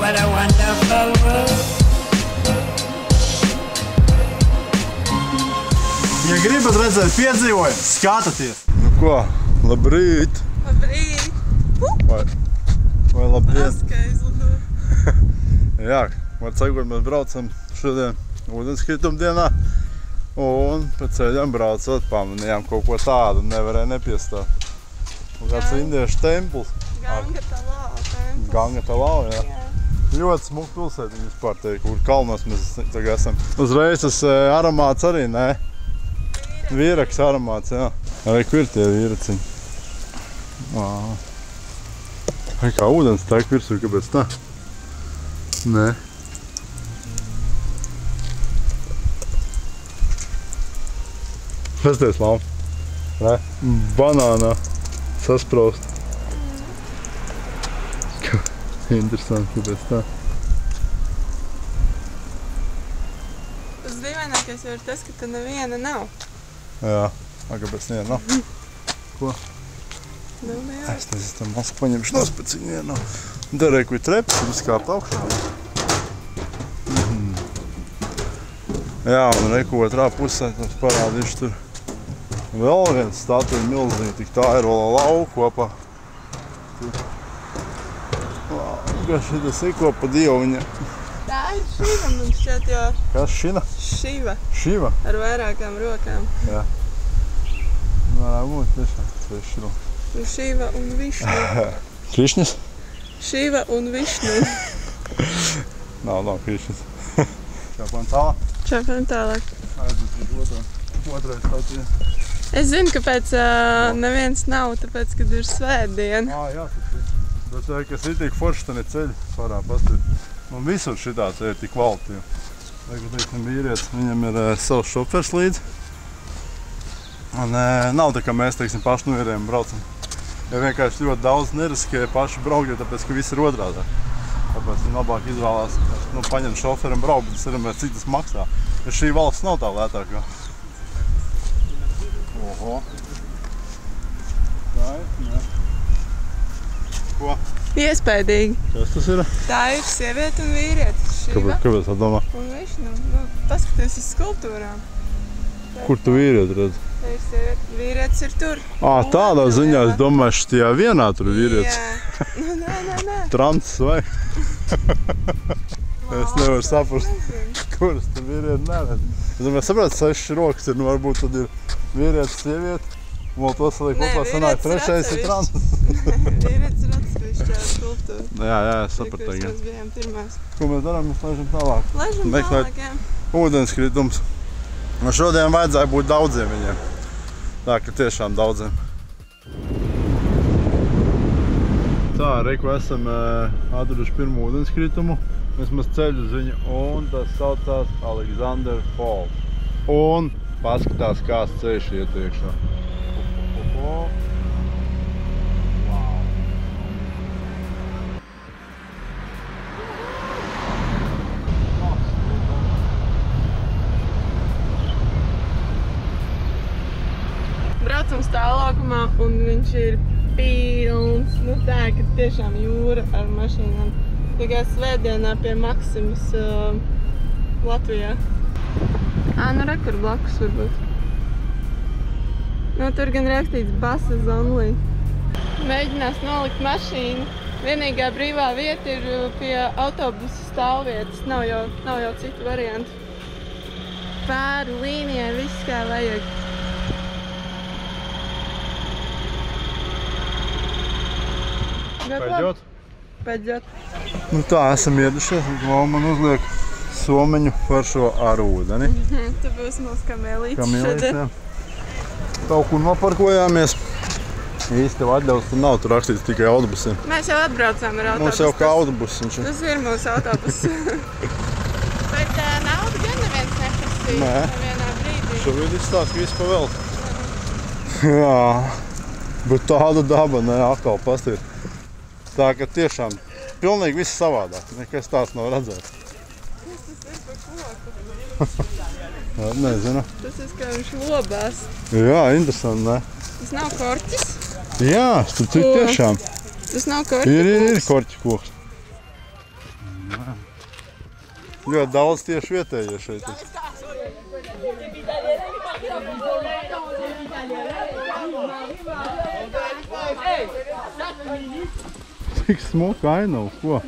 what a wonderful world. Ja gribat redzēt piedzīvojumu, skatieties! Nu ko, labrīt! Labrīt! Vai labrīt! Askaizlido! Jā, var teikt, mēs braucam šodien ūdenskrituma dienā. Un pa ceļam braucot pamanījām kaut ko tādu, nevarēja nepiestāt. Kāds indiešu templis. Gangatalā templis. Gangatalā, jā. Ļoti smuka pilsētiņa vispār teikt, kur kalnos mēs tagad esam. Uzreiz tas aromāts arī, nē? Vīraks aromāts, jā. Arī kur ir tie vīraciņi? Vai kā ūdens tek virsū, kāpēc tā? Nē. Pasties, mamma. Nē? Banānā saspraust. Interesanti, kāpēc tā. Tas dīvainākais jau ir tas, ka tu neviena nav. Jā, kāpēc neviena nav? Ko? Nu, jā. Es tam masku paņemšu nos, pēc viņa nav. Darēju, kur trepas, un skāpt augšā. Jā, un reku otrā pusē mums parādīšu tur vēl viens statuja milzīgi, tik tā ir vēl lauku kopā. Kā šitas ir kopā dieviņa? Tā ir Šiva, man šķiet, jo... Kas šina? Šiva. Šiva? Ar vairākām rokām. Jā. Varētu būt tiešām, tas ir Šiva. Un Šiva un Višnu. Krišņas? Šiva un Višnu. Nav Krišņas. Čāpām tālāk? Čāpām tālāk. Aizbūt otrais statuja. Es zinu, kāpēc neviens nav, tāpēc, kad ir svētdiena. Jā, tas ir. Bet, kas ir tik forši, tad ir ceļi pārā pastāv. Un visur šitā ceļi ir tik kvalitīvi. Tagad, teiksim, vīrietis, viņam ir savs šofers līdzi. Un nav tā, ka mēs, teiksim, paši no vīriem braucam. Ja vienkārši ļoti daudz neriskē paši braukt, tāpēc, ka viss ir odrādā. Tāpēc viņi labāk izvēlās, paņem šoferu un braukt, bet tas ir, cik tas maksā. Ja šī valsts nav tā lētākā. Oho. Tā ir, jā. Ko? Iespējīgi. Kas tas ir? Tā ir sieviete un vīrietis. Šiva Kāpēc tā domā? un Višnu. Nu, paskaties uz skulptūrām. Kur tu vīrieti redz? Tā ir sieviete. Vīrietis ir tur. Tādā ziņā es domāju, štajā vienā tur vīrietis. Jā. Nu, nē. Trans vai? Es nevaru saprast, kuras tur vīrieti neredz. Es domāju, saprāt, 6 rokas ir, nu varbūt tad ir vīrietis, sieviete. Un vēl to saliek kopā sanāk, trešais ir trans. Vīrietis ir atsevišķā skulptūra. Jā, es sapratu tagad. Mēs bijām pirmās. Ko mēs darām? Mēs laižam tālāk. Laižam tālāk, jā. Ūdenskritums. Un šodien vajadzēja būt daudziem viņiem. Tā, ka tiešām daudziem. Tā, reku esam atraduši pirmo ūdenskritumu. Vismaz ceļu uz viņu, un tas saucās Alexander Falls. Un paskatās, kāds ceļš iet iekšā. Wow. Braucam stāvlaukumā, un viņš ir pilns. Nu tā, ka tiešām jūra ar mašīnām. Tikai svētdienā pie Maksimas Latvijā. Nu rekur blakus varbūt. Nu, tur gan rakstīts buses only. Mēģinās nolikt mašīnu. Vienīgā brīvā vieta ir pie autobusu stāvvietas. Nav jau citu variantu. Pāri līnijai viss kā vajag. Pēdjot? Pēdjot. Nu tā, esam ieradušies, un man uzliek someņu par šo ar ūdeni. Te būs mūsu kamēlītis Kamēlītis, šodien. jā. Kaut kur noparkojāmies. Īsti tev atļaus, tur nav, tur rakstīts tikai autobusiem. Mēs jau atbraucām ar autobusu. Mums jau kā autobusiņš. Tas ir mūsu autobus. Bet naudu gan neviens neprasīja. Nē. Nevienā brīdī. Šobrīd izstāst, ka viss pavēlts. Jā, bet tāda daba, ne, atkal pastīr. Tā, ka tiešām pilnīgi viss savādāk. Nekas tās nav redzēts. Kas tas ir par koku? Jā, nezinu. Tas ir, kā viņš lobās. Jā, interesanti, ne? Tas nav korķis? Jā, tur tiešām. Tas nav korķi Ir koks? korķi koks. Ļoti daudz tieši vietējie šeit. Cik smuka ainava, ko?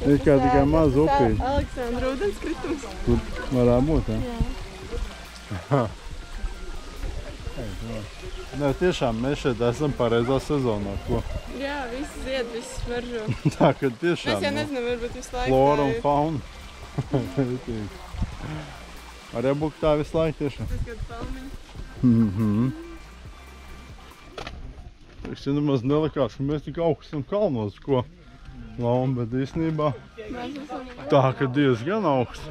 Ir kā tikai maza upīte. Aleksandra ūdenskritums. Tur varētu būt, jā? Jā. Nē, tiešām mēs šeit esam pareizā sezonā, ko? Jā, viss zied, viss smaržo. Tā, ka tiešām. Mēs jau nezinām, varbūt visu laiku flora un fauna. Var jābūt tā visu laiku tiešām. Tas kāda palmiņa. Tas ir nemaz nelikās, ka mēs tik augstam kalnos, ko? Laum, bet īstenībā tā, ka diezgan augsts.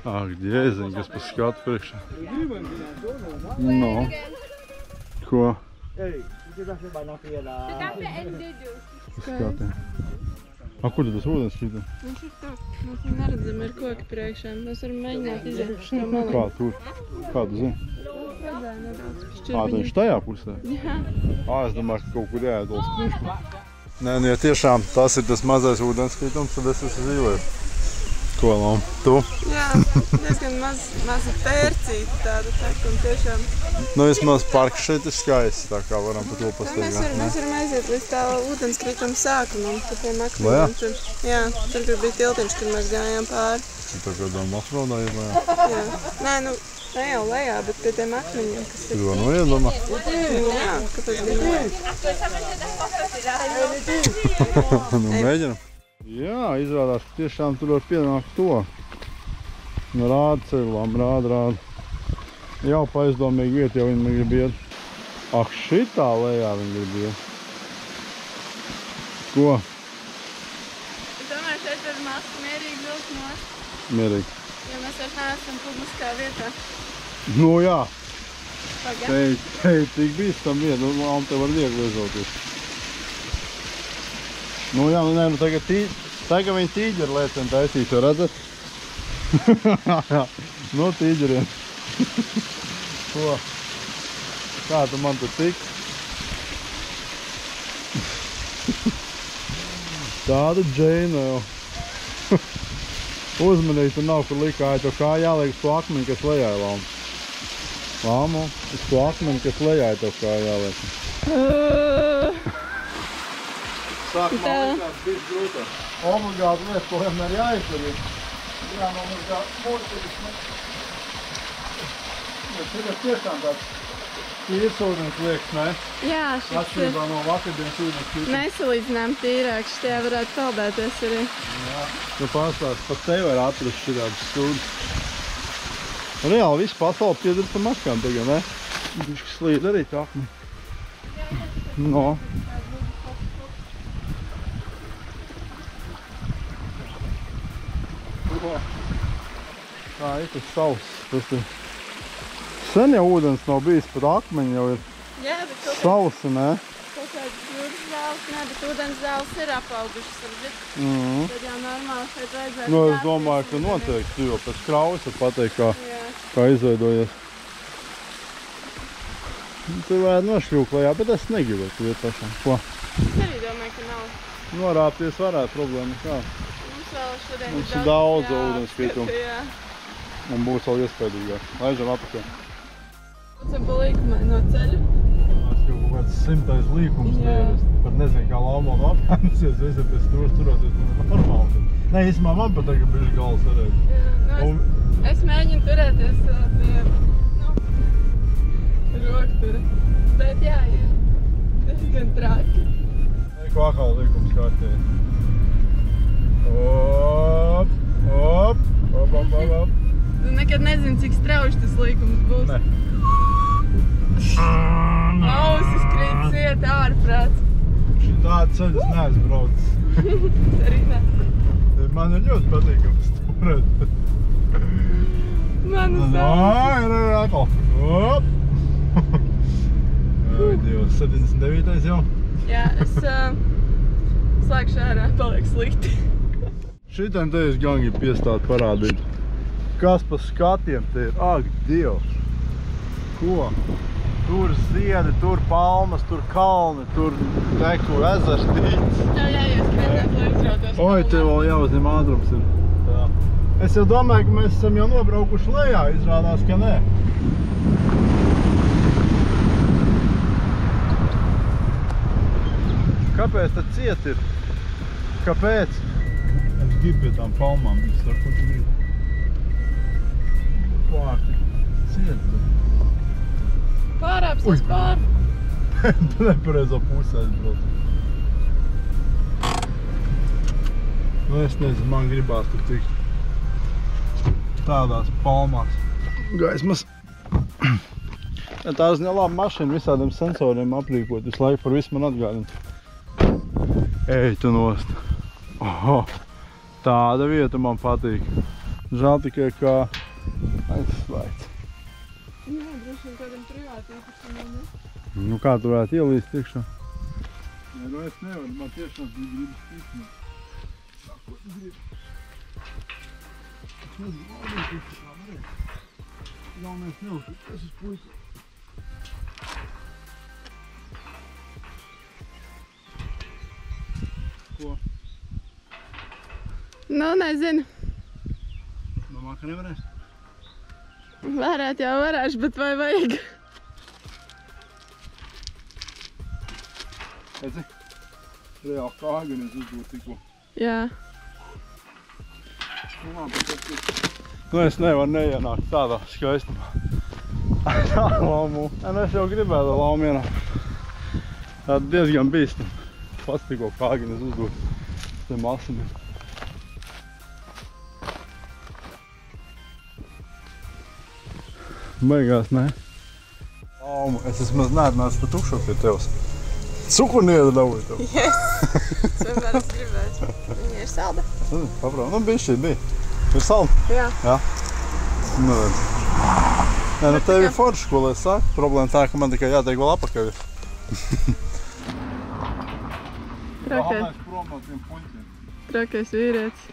Ak, Jēziņ, kas pa skatu priekšā. No. Ko? Skatē. A, kur tad tas ūdens šķita? Viņš ir tā. Mēs viņu neredzam ar koki priekšā. Mēs varam mēģināt iziet uz to malī. Kā tur? Kādu zini? Redzēju nedaudz Ā, šķirbiņu. viņš tajā pusē? Jā. Es domāju, ka kaut kur jāiedols priekšā. Nē, ja tiešām tas ir tas mazais ūdenskritums, tad es esmu zīlēs. Ko, Lam? Tu? Jā, diezgan maza pērcīta tāda taka un tiešām. Nu, vismaz parks šeit ir skaists, tā kā varam pa to Mēs pastaigāt. varam aiziet līdz tā ūdenskrituma sākumam, pa tiem Lejā? akmeņiem tur. Jā, tur bija tiltiņš, kur mēs gājām pāri. Tā kā doma afrodā ir lejā. Jā. Nē, nu, ne jau lejā, bet pie tiem akmeņiem, kas ir. Tu to noiedomā? Jā, kāpēc bija Nu, mēģinam. Jā, izrādās, ka tiešām tur var pienākt to. Nu, rāda ceļu, Lam, rāda. Jau pa aizdomīgi vieta, jau viņi grib iet. Ak, šitā lejā viņi grib iet. Ko? Es domāju, šeit var maz mierīgi vilkt nost, Mierīgi. jo mēs vairs neesam publiskā vietā. Nu jā, Pagaid. te tik bīstam vieta, un Lam te var viegli izauties. Nu jā, nu nē, nu tagad viņi tīģeri lēceni taisīs, jau redzat? Nu, tīģeriem. Ko? Kā tu man tur tik? Tāda džeina jau. Uzmanīgi, tur nav kur likāja, to kā jāliek uz to akmeni, kas lejā ir, Lam. Lamu, uz to akmeni, kas lejā ir, to kā jāliek. Sākumā likās bija grūtā. Obligāti lietas, ko vienmēr jāizdarīt. Jānomazgā mūrķis. Šis ir tiešām tāds tīrs ūdens liekas, ne? Jā, šis ir Atšķirībā no vakardienas ūdens tīrs. nesalīdzinām tīrāks, šitie varētu peldēties arī. Tu pastāsti, pat te var atrast šitādus stūdus. Reāli visu pasauli piedara pa maskām tagad, ne? Viņš slīd arī tā akni. No. Tā ir tas sauss. Tas ir. Sen jau ūdens nav bijis, pat akmeņi jau ir Jā, bet sausi, ne? kaut kāds jūras zāles, ne, bet ūdens zāles ir apaugušas, varbūt. Tad jau normāli šeit vajadzētu. Nu, es domāju, ka noteikti, jo pēc kraujas var pateikt, Jā. kā izveidojies. Tur varētu nošļūkt lejā, bet es negribētu tur iet pašām. Ko? Es arī domāju, ka nav. Norāpties varētu, problēma kā. Mums vēl šodien Mums ir daudz jā, ūdenskritumu. Jā. Un būs vēl iespējīgāk. Laižam apakaļ. Esam pa līkumai no ceļa. Tas jau kaut kāds 100. līkums te ir. Es pat nezinu, kā Lama un apēnusies, visi pēc turoties normāli. Nē, īstumā man pat tagad bišķi galvas varētu. Jā, nu, es mēģinu turēties pie, roktura. Bet jā, ir diezgan traki. Ko atkal līkums kārtēji. Op, op, op, op, op, op. Tu nekad nezini, cik strauji tas līkums būs. Ne. Ausis krīt ciet ārprāts. Šī tāda ceļas neesmu braucis. Arī ne. Man ir ļoti patīkams stūrēt. Manu Nā, sausis. ir atkal. Op. Ai, Dievs, 79. jau. Jā, es slēgšu ārā, paliek slikti. Šitam te es gan gribu piestāt parādīt. Kas pa skatiem te ir? Ak, Dievs! Ko? Tur ziedi, tur palmas, tur kalni, tur teku ezers tīts. Jā, jāieskrietāt, lai uzrautos Oi, te vēl jāuzņem ātrums ir. Tā. Es jau domāju, ka mēs esam jau nobraukuši lejā, izrādās, ka nē. Kāpēc tad ciet ir? Kāpēc? Es gribu pie tām palmām, es ar ko tu gribi. Pārti. Ciet. Pārāpsies pār. Nepareizo pusē aizbrauc. Nu, es nezinu, man gribās tur tikt tādās palmās. Gaismas. Tās ir laba mašīna, visādiem sensoriem aprīkot, visu laiku par visu man atgādina. Ej, tu nost. Oho, tāda vieta man patīk. Žēl tikai kā aizslēgts. Nē, droši vien kādam privāti īpašumam, ne? Nu kā tu varētu ielīst iekšā? Nē, nu es nevaru, man tiešām gribas tikt. Tā, ko tu gribi? Es nezinu, labi, kā varēs. Galvenais neuzticies uz puiku. Ko? Nu, nezinu. Domā, ka nevarēs? Varētu jau varēšu, bet vai vajag? Redzi? Reāli kāganis uzbūt tikko. Jā. Nu labi, tas ir. Nu es nevaru neienākt tādā skaistumā. Tā laumu. Nu es jau gribētu laumu ienākt. Tāda diezgan bīstama. Pats tikko kāganis uzbūt. Tiem asiniem. Beigās, nē. Laumu, es vismaz neatnācu pa tukšo pie tevs. Cukurniedru dabūju tev. Yes! Vienmēr es gribēju. Viņa ir salda. Paprāt, nu bišķi bija. Ir salda? Jā. Jā. Nu redz. Nē, nu tev ir forši, ko lai saka. Problēma tā, ka man tikai jātiek vēl apakaļ. Galvenais prom no tiem puņķiem. Trakais vīrietis.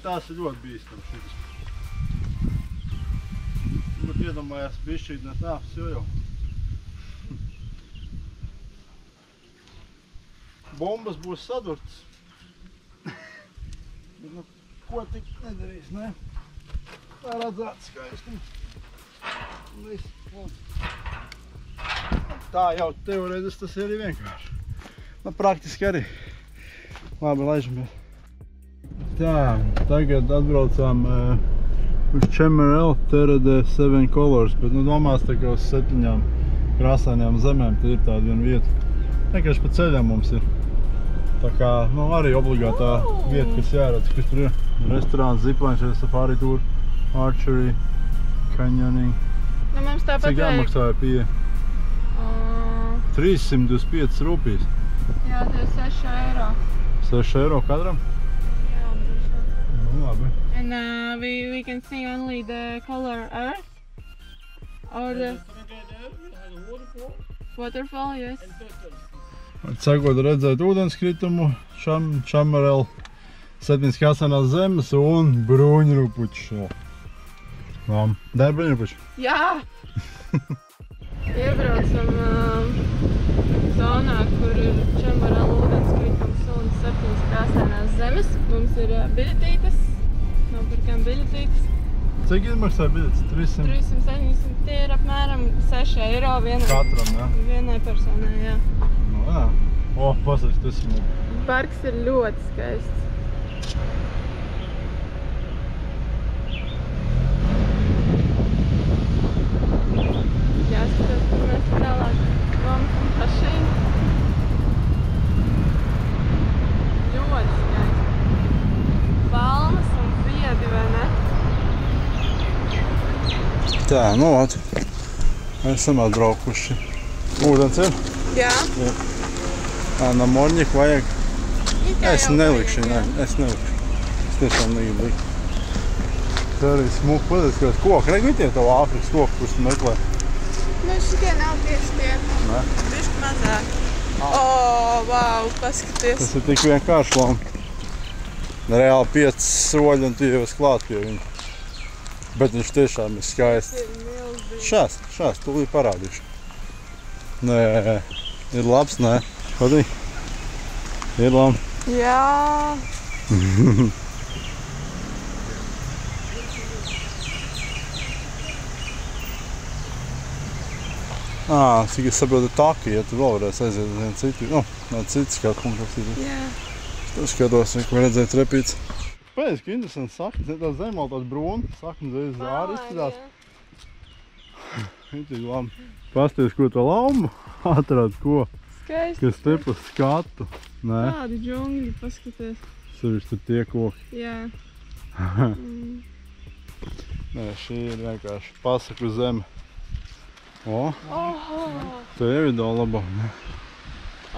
Tās ir ļoti bīstams šitas. Bet iedomājās bišķīt ne tā, jau. Bombas būs sadurtas. Nu, ko tik nedarīs, ne? Tā redzēt skaistums. Tā jau teorētiski tas ir arī vienkārši. Nu, praktiski arī. Labi, laižamies. Tā, tagad atbraucām uz Chamarel Terede 7 Colors, bet nu domās tā kā uz 7 krāsainajām zemēm, te ir tāda viena vieta. Vienkārši pa ceļām mums ir. Tā kā, nu arī obligātā vieta, kas jāredz, kas tur ir. Restorāns, zipline, safari tour, archery, canyoning. Nu, mums tāpat Cik jāmaksāja pieeja? 325 rupijas. Jā, tie 6 eiro. 6 eiro katram? Labi. And we can see only the color earth or the waterfall, yes. Cekot redzēt ūdenskritumu, Chamarel, 7 krāsainās zemes un bruņurupuču. Der bruņurupuču? Jā! Iebraucam zonā, kur ir Chamarel ūdenskritums un 7 krāsainās zemes. Mums ir biļetītes, nopirkām biļetītes. Cik izmaksāja biļetes? 300? 370, tie ir apmēram 6 eiro Katram, jā? vienai personai, jā. Nu, jā. O, pasaka, tas ir. Parks ir ļoti skaists. Jāskatās, kur mēs tālāk vām mašīnu. Ļoti skaisti. Palmas un ziedi, vai ne? Tā, nu, ot. Mēs esam atbraukuši. Ūdens ir? Jā. Na morņiku vajag. Es nelikšu, nē, es nelikšu. Es tiešām negribu likt. Tā arī smuku, paties, kāds koki. Regi tie tev Āfrikas koki, kurus tu meklē? Nu, šitie nav tieši tie. Nē? Bišķi mazāk. O, vau, paskaties. Tas ir tik vienkārši labi. Reāli 5 soļi un tu jau esi klāt pie viņa. Bet viņš tiešām ir skaists. Tas ir milzīgi. Šās, tūlīt parādīšu. Nē, ir labs, nē. Patīk? Ir labi. Jā. Cik es saprotu, taki, ja tu vēl varēsi aiziet uz vienu citu, citu skatu punktu. Jā. Es skatos, ko redzēju trepīts. Pēc, ka interesanti saknes, ja tās zemā tās brūna, saknes aiz āri izskatās. Ir tik labi. Pasties, ko to laumu atrād, ko? Skaisti. Kas te pa skatu. Nē. Tādi džungļi, paskaties. Sevišķi tur tie koki. Jā. Nē, šī ir vienkārši pasaku zeme. O, te jau ir daudz labāk, ne?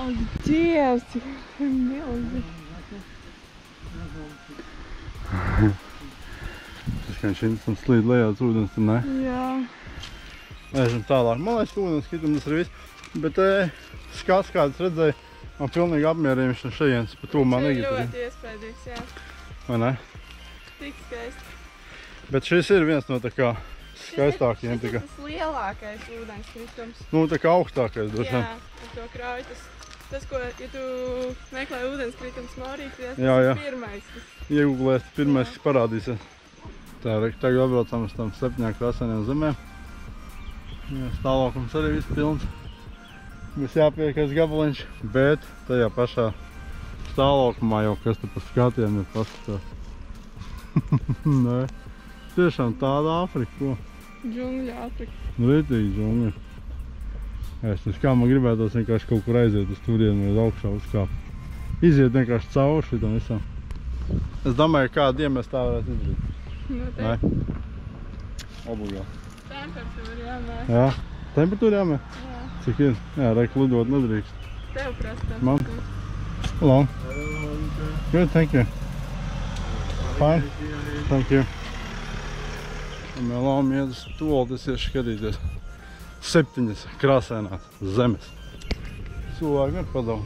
Ak, Dievs, cik milzi. Tas kā viņš interesants slīd lejā uz ūdens, tur ne? Jā. Ejam tālāk. Man liekas, ka ūdens kitums tas ir viss. Bet skats, kāds redzēju, man pilnīgi apmierinājuši no šejienes. Pa tūmā negribu. Viņš ir ļoti iespējīgs, jā. Vai ne? Tik skaisti. Bet šis ir viens no tā kā skaistākajiem. Šis ir tas lielākais ūdenskritums. Nu, tā kā augstākais droši vien. Jā, ar to krauju. Tas, ko, ja tu meklē ūdenskritums Maurīcijās, Jā, jā. Tas ir pirmais. Iegūlēs, pirmais, kas parādīsies. Tā ir, tagad atbraucam uz tam 7 krāsainiem zemēm. Stāvokums arī viss pilns. Būs jāpiekais gabaliņš, bet tajā pašā stāvokumā jau kas te pa skatiem ir paskatās. Nē, tiešām tāda Āfrika, ko? Džungļa Āfrika. Rītīgi džungļi. Es kā man gribētos vienkārši kaut kur aiziet uz turienu vai uz augšā uzkāpt. Iziet vienkārši cauri šitam visam. Es domāju, kādu dienu mēs tā varētu izdarīt. Noteikti. Obligāti. Temperatūra jāmēr. Jā, temperatūra jāmēr? Jā. Cik ir? Jā, reik lidot nedrīkst. Tev prasa Man? temperatūra. Hello. Good, thank you. Fine. Thank you. Un mēs lām iet uz toltis ieši skatīties. 7 krāsainās zemes. Cilvēki ir padomāt.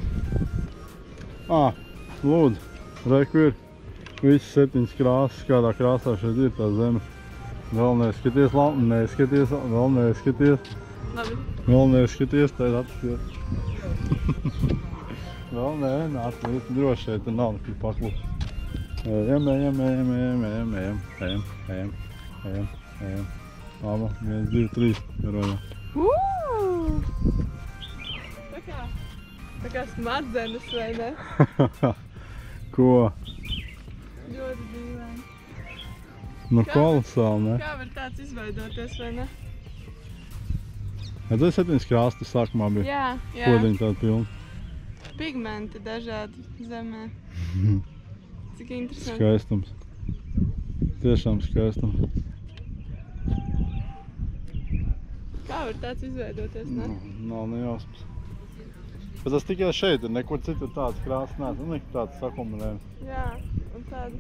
Lūdzu, reiku ir. Visi 7 krāsas, kādā krāsā šeit ir tā zeme. Vēl neskaties, neskaties, vēl neskaties. Labi. Vēl neskaties, tā ir atskaties. Vēl nē, nāc, mēs droši šeit, tur nav nekā paklūt. Ejam. Labi, 1, 2, 3, garojām. Tā kā smadzenes, vai ne? Ko? Ļoti dīvaini. Nu, kolosāli, ne? Kā var tāds izveidoties, vai ne? Ja tas 7 krāsas sākumā bija? Jā. Podiņi tādi pilni. Pigmenti dažādi zemē. Cik interesanti. Skaistums. Tiešām skaistums. Kā var tāds izveidoties, ne? Nav nejausmas. Bet tas tikai šeit ir, nekur citur tāds krāsas nāc, nekur tāds sakombinējums. Jā, un tādi.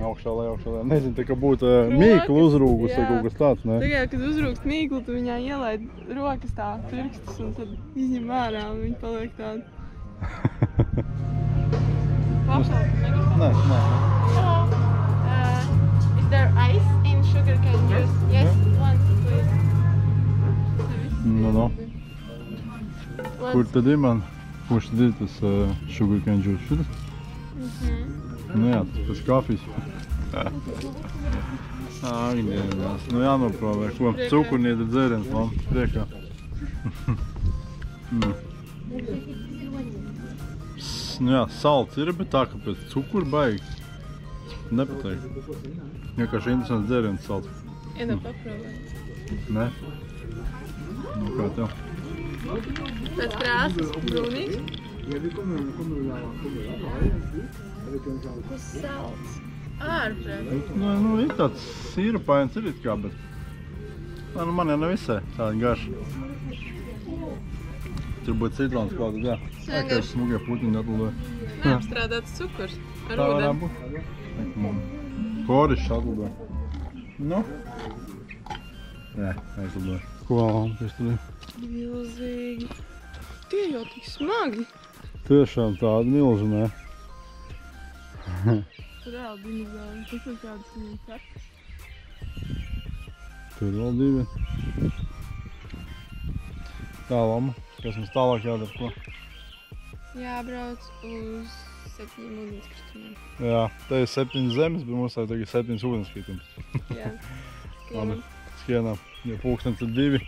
Augšā lejā. Nezinu, tā kā būtu mīkla uzrūgus vai kaut kas tāds, ne? Tagad, kad uzrūgst mīklu, tu viņā ielaid rokas tā, pirkstus, un tad izņem ārā, un viņi paliek tādi. Nē. Hello. Is there ice in sugarcane juice? Yes, one, please. No. Kur tad ir man? Kurš tad ir tas sugarcane juice? Šitas? Nu jā, tas kafijas. Agdievās. Nu jānoprovē. Ko? Cukurniedra dzēriens, man priekā. Nu jā, salts ir, bet tā, ka pēc cukuru baigi. Nepateiktu. Vienkārši interesants dzēriens salts. Iedod paprovēt. Ne? Nu kā tev? Pēc krāsas brūnīgs. Uz salts. Ārprāt. Nu, ir tāds sīrupains ir it kā, bet man jau ne visai tāda garša. Tur būtu citrons klāt, jā. Tā kā smugie putiņi atlidoja. Neapstrādāts cukurs ar Tā varētu ūdeni. būt. Korišs atlidoja. Nu? Jā, aizlidoja. Ko tas tur ir? Milzīgi. Tie jau tik smagi. Tiešām tāda milža, ne? Reāli dinozauri. Tas ir kādas viņiem kartas. Tur vēl divi. Tā lama. Kas mums tālāk jādara, ko? jābrauc uz 7 ūdenskritumiem. Jā, te ir 7 zemes, bet mums tagad 7 ūdenskritums. Jā, Labi, skrienam. skrienam. Ja pulkstens ir 2,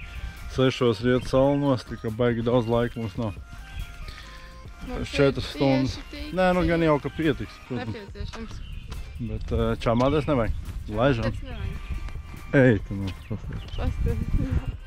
6 riet saule nost, tā kā baigi daudz laika mums nav. Mums 4 ir stundas. tieši tik, Nē, nu cik gan jau, ka pietiks, protams. nepieciešams. Bet čamādēs nevajag. Laižam. Tas nevajag. Ej, tu nu, pasties. Pastāv.